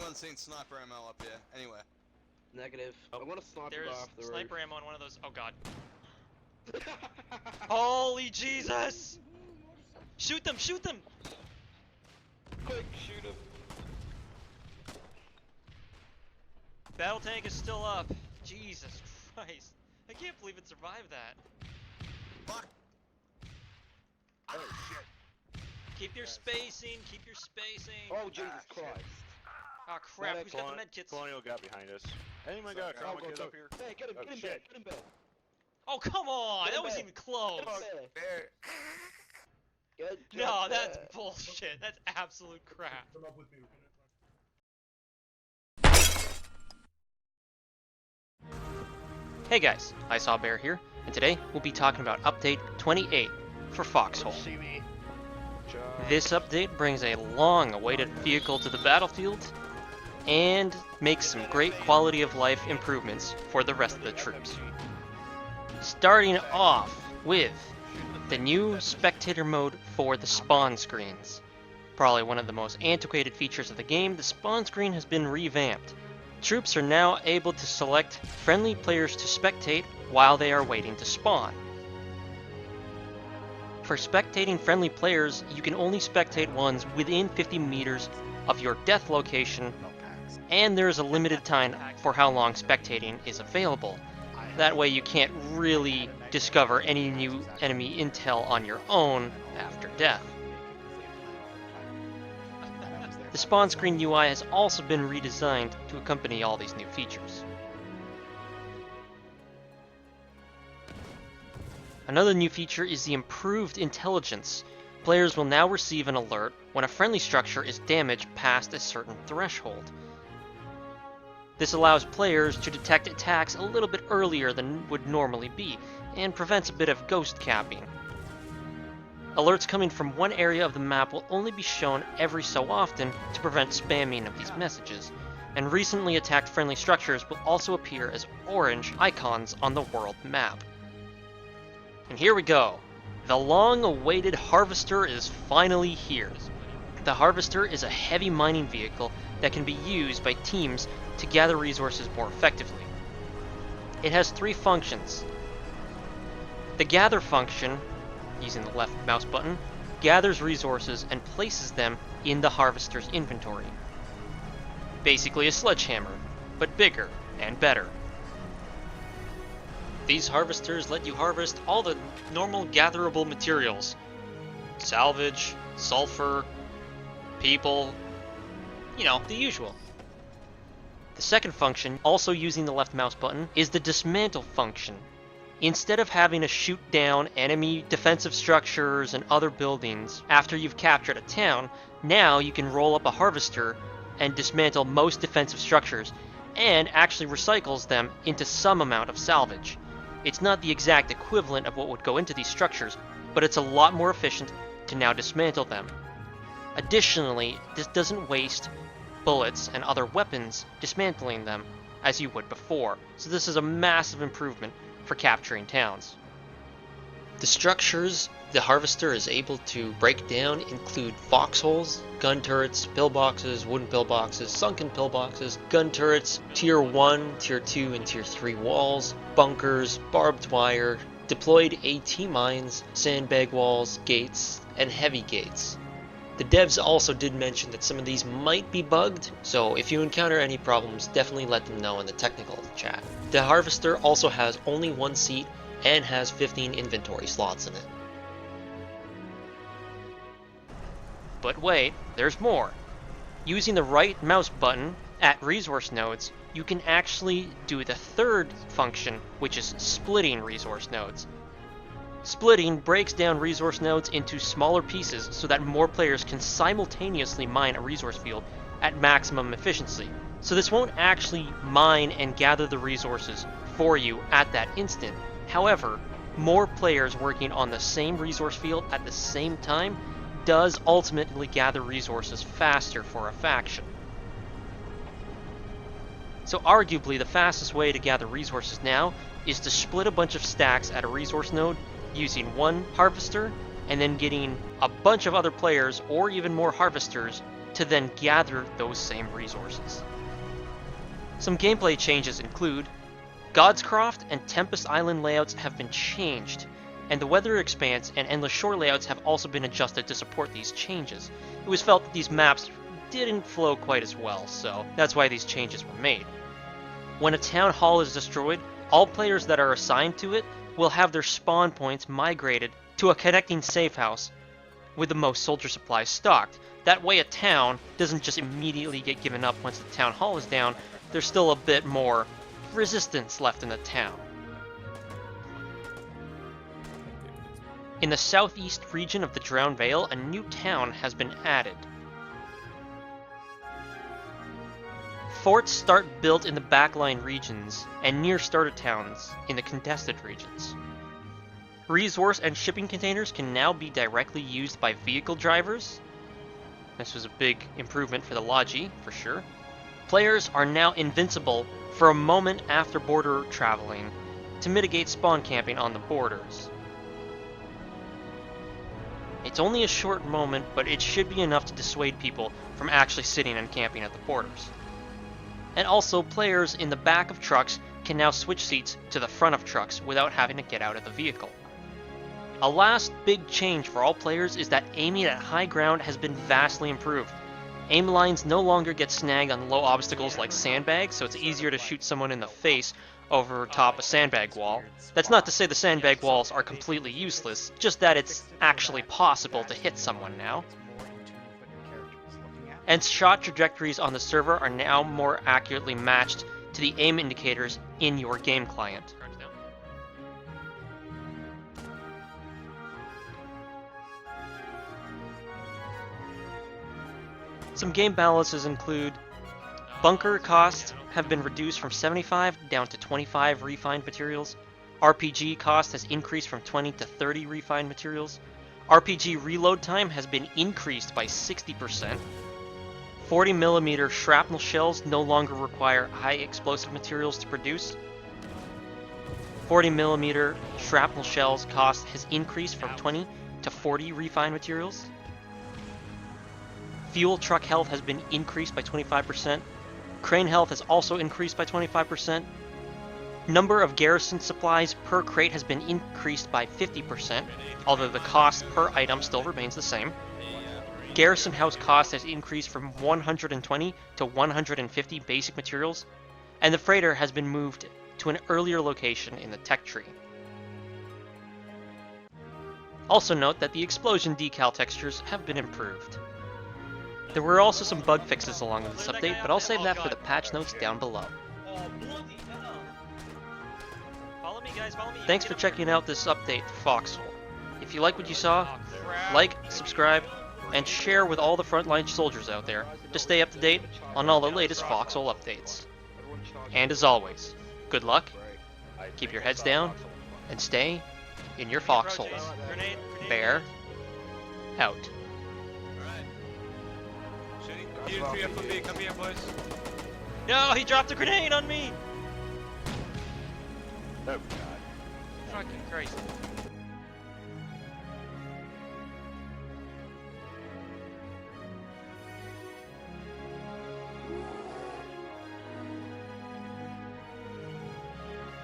anyone seen sniper ammo up here? Anyway. Negative. I want to sniper There's off the sniper roof. ammo on one of those. Oh god. Holy Jesus! Shoot them! Shoot them! Quick, shoot him. Battle tank is still up. Jesus Christ. I can't believe it survived that. Fuck! Oh shit. Keep your spacing, keep your spacing. Oh, Jesus Christ. Oh crap, who's got the medkits? Colonial got behind us. Anyone got a trauma kid up here? Hey, get him, Oh, get him shit. back, get him back. Oh come on, Get that him wasn't back. even close. Get him back. Good No, job, that's sir. bullshit. That's absolute crap. Hey guys, Bear here, and today we'll be talking about Update 28 for Foxhole. See me. This update brings a long-awaited vehicle to the battlefield and makes some great quality of life improvements for the rest of the troops. Starting off with the new Spectator mode for the spawn screens. Probably one of the most antiquated features of the game, the spawn screen has been revamped. Troops are now able to select friendly players to spectate while they are waiting to spawn. For spectating friendly players, you can only spectate ones within 50 meters of your death location, and there is a limited time for how long spectating is available. That way you can't really discover any new enemy intel on your own after death. The spawn screen UI has also been redesigned to accompany all these new features. Another new feature is the improved intelligence. Players will now receive an alert when a friendly structure is damaged past a certain threshold. This allows players to detect attacks a little bit earlier than would normally be, and prevents a bit of ghost capping. Alerts coming from one area of the map will only be shown every so often to prevent spamming of these messages, and recently attacked friendly structures will also appear as orange icons on the world map. And here we go! The long-awaited Harvester is finally here. The Harvester is a heavy mining vehicle that can be used by teams to gather resources more effectively. It has three functions. The Gather function, using the left mouse button, gathers resources and places them in the Harvester's inventory. Basically a sledgehammer, but bigger and better. These harvesters let you harvest all the normal gatherable materials. Salvage, sulfur, people, you know, the usual. The second function, also using the left mouse button, is the Dismantle function. Instead of having to shoot down enemy defensive structures and other buildings after you've captured a town, now you can roll up a harvester and dismantle most defensive structures, and actually recycles them into some amount of salvage. It's not the exact equivalent of what would go into these structures, but it's a lot more efficient to now dismantle them. Additionally, this doesn't waste bullets and other weapons dismantling them as you would before, so this is a massive improvement for capturing towns. The structures the Harvester is able to break down include foxholes, gun turrets, pillboxes, wooden pillboxes, sunken pillboxes, gun turrets, tier 1, tier 2, and tier 3 walls, bunkers, barbed wire, deployed AT mines, sandbag walls, gates, and heavy gates. The devs also did mention that some of these might be bugged, so if you encounter any problems, definitely let them know in the technical chat. The Harvester also has only one seat and has 15 inventory slots in it. But wait, there's more. Using the right mouse button at resource nodes, you can actually do the third function, which is splitting resource nodes. Splitting breaks down resource nodes into smaller pieces so that more players can simultaneously mine a resource field at maximum efficiency. So this won't actually mine and gather the resources for you at that instant. However, more players working on the same resource field at the same time does ultimately gather resources faster for a faction. So arguably the fastest way to gather resources now is to split a bunch of stacks at a resource node using one harvester and then getting a bunch of other players or even more harvesters to then gather those same resources. Some gameplay changes include Godscroft and Tempest Island layouts have been changed, and the Weather Expanse and Endless Shore layouts have also been adjusted to support these changes. It was felt that these maps didn't flow quite as well, so that's why these changes were made. When a town hall is destroyed, all players that are assigned to it will have their spawn points migrated to a connecting safe house with the most soldier supplies stocked. That way a town doesn't just immediately get given up once the town hall is down. There's still a bit more resistance left in the town. In the southeast region of the Drowned Vale, a new town has been added. Forts start built in the backline regions and near starter towns in the contested regions. Resource and shipping containers can now be directly used by vehicle drivers. This was a big improvement for the Logi, for sure. Players are now invincible for a moment after border traveling to mitigate spawn camping on the borders. It's only a short moment, but it should be enough to dissuade people from actually sitting and camping at the borders. And also, players in the back of trucks can now switch seats to the front of trucks without having to get out of the vehicle. A last big change for all players is that aiming at high ground has been vastly improved. Aim lines no longer get snagged on low obstacles like sandbags, so it's easier to shoot someone in the face over top a sandbag wall. That's not to say the sandbag walls are completely useless, just that it's actually possible to hit someone now. And shot trajectories on the server are now more accurately matched to the aim indicators in your game client. Some game balances include bunker costs have been reduced from 75 down to 25 refined materials. RPG cost has increased from 20 to 30 refined materials. RPG reload time has been increased by 60%. 40mm shrapnel shells no longer require high explosive materials to produce. 40mm shrapnel shells cost has increased from 20 to 40 refined materials. Fuel truck health has been increased by 25%. Crane health has also increased by 25%. Number of garrison supplies per crate has been increased by 50%, although the cost per item still remains the same. Garrison house cost has increased from 120 to 150 basic materials, and the freighter has been moved to an earlier location in the tech tree. Also note that the explosion decal textures have been improved. There were also some bug fixes along with this update, but I'll save that for the patch notes down below. Follow me, guys, follow me. Thanks for checking out this update for Foxhole. If you like what you saw, like, subscribe, and share with all the frontline soldiers out there to stay up to date on all the latest Foxhole updates. And as always, good luck, keep your heads down, and stay in your foxholes. Grenade. Bear out. Shooting. Here, 3 FOB, come here, boys. No, he dropped a grenade on me! Oh, God. Fucking Christ.